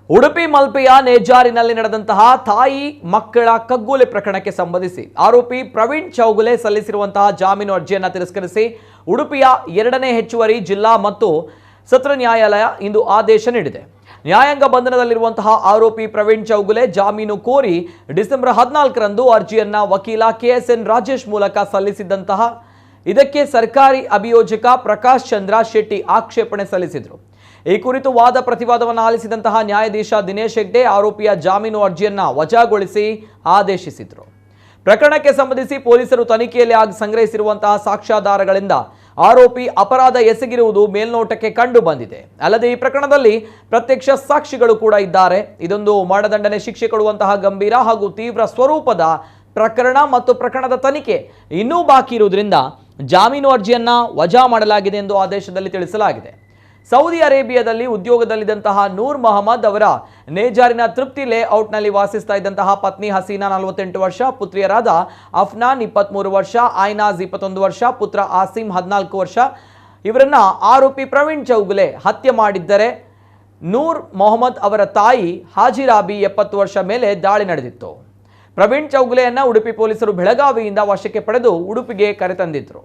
ಉಡುಪಿ ಮಲ್ಪೆಯ ನೇಜಾರಿನಲ್ಲಿ ನಡೆದಂತಹ ತಾಯಿ ಮಕ್ಕಳ ಕಗ್ಗೊಲೆ ಪ್ರಕರಣಕ್ಕೆ ಸಂಬಂಧಿಸಿ ಆರೋಪಿ ಪ್ರವೀಣ್ ಚೌಗುಲೆ ಸಲ್ಲಿಸಿರುವಂತಹ ಜಾಮೀನು ಅರ್ಜಿಯನ್ನು ತಿರಸ್ಕರಿಸಿ ಉಡುಪಿಯ 2ನೇ ಹೆಚ್ಚುವರಿ ಜಿಲ್ಲಾ ಮತ್ತು ಸತ್ರ ನ್ಯಾಯಾಲಯ ಇಂದು ಆದೇಶ ನೀಡಿದೆ. ನ್ಯಾಯಾಂಗ ಬಂಧನದಲ್ಲಿರುವಂತಹ ಆರೋಪಿ ಪ್ರವೀಣ್ ಚೌಗುಲೆ ಜಾಮೀನು ಕೋರಿ ಡಿಸೆಂಬರ್ 14ರಂದು ಅರ್ಜಿಯನ್ನ ವಕೀಲ KSN ರಾಜೇಶ್ ಮೂಲಕ ಸಲ್ಲಿಸಿದ್ದಂತಹ ಇದಕ್ಕೆ ಸರ್ಕಾರಿ ಅಭಿಯೋಜಕ ಪ್ರಕಾಶ್ ಚಂದ್ರ ಶೆಟ್ಟಿ ಆಕ್ಷೇಪಣೆ ಸಲ್ಲಿಸಿದರು. ಈ ಕುರಿತು ವಾದ ಪ್ರತಿವಾದವನ್ನು ಆಲಿಸಿದಂತಹ ನ್ಯಾಯಾಧೀಶ ದಿನೇಶ್ ಹೆಗ್ಡೆ ಆರೋಪಿಯ ಜಾಮೀನು ಅರ್ಜಿಯನ್ನು ವಜಾಗೊಳಿಸಿ ಆದೇಶಿಸಿದರು. ಪ್ರಕರಣಕ್ಕೆ ಸಂಬಂಧಿಸಿ ಪೊಲೀಸರು ತನಿಖೆಯಲ್ಲಿ ಸಂಗ್ರಹಿಸಿರುವಂತಹ ಸಾಕ್ಷ್ಯಾಧಾರಗಳಿಂದ ಆರೋಪಿ ಅಪರಾಧ ಎಸಗಿರುವುದು ಮೇಲ್ನೋಟಕ್ಕೆ ಕಂಡು ಬಂದಿದೆ. ಅಲ್ಲದೆ ಈ ಪ್ರಕರಣದಲ್ಲಿ ಪ್ರತ್ಯಕ್ಷ ಸಾಕ್ಷಿಗಳು ಕೂಡ ಇದ್ದಾರೆ. ಇದೊಂದು ಮರಣದಂಡನೆ ಶಿಕ್ಷೆ ಕೊಡುವಂತಹ ಗಂಭೀರ ಹಾಗೂ ತೀವ್ರ ಸ್ವರೂಪದ ಪ್ರಕರಣ ಮತ್ತು ಪ್ರಕರಣದ ತನಿಖೆ ಇನ್ನೂ ಬಾಕಿ ಇರುವುದರಿಂದ ಜಾಮೀನು ಅರ್ಜಿಯನ್ನ ವಜಾ ಮಾಡಲಾಗಿದೆ ಎಂದು ಆದೇಶದಲ್ಲಿ ತಿಳಿಸಲಾಗಿದೆ. ಸೌದಿ ಅರೇಬಿಯಾದಲ್ಲಿ ಉದ್ಯೋಗದಲ್ಲಿದ್ದಂತಹ ನೂರ್ ಮೊಹಮ್ಮದ್ ಅವರ ನೇಜಾರಿನ ತೃಪ್ತಿ ಲೇಔಟ್ನಲ್ಲಿ ವಾಸಿಸ್ತಾ ಇದ್ದಂತಹ ಪತ್ನಿ ಹಸೀನಾ 48 ವರ್ಷ, ಪುತ್ರಿಯರಾದ ಅಫ್ನಾನ್ 23 ವರ್ಷ, ಐನಾಜ್ 21 ವರ್ಷ, ಪುತ್ರ ಆಸಿಮ್ 14 ವರ್ಷ ಇವರನ್ನ ಆರೋಪಿ ಪ್ರವೀಣ್ ಚೌಗುಲೆ ಹತ್ಯೆ ಮಾಡಿದ್ದರೆ ನೂರ್ ಮೊಹಮ್ಮದ್ ಅವರ ತಾಯಿ ಹಾಜಿರಾಬಿ 70 ವರ್ಷ ಮೇಲೆ ದಾಳಿ ನಡೆದಿತ್ತು. ಪ್ರವೀಣ್ ಚೌಗುಲೆಯನ್ನ ಉಡುಪಿ ಪೊಲೀಸರು ಬೆಳಗಾವಿಯಿಂದ ವಶಕ್ಕೆ ಪಡೆದು ಉಡುಪಿಗೆ ಕರೆತಂದಿದ್ರು.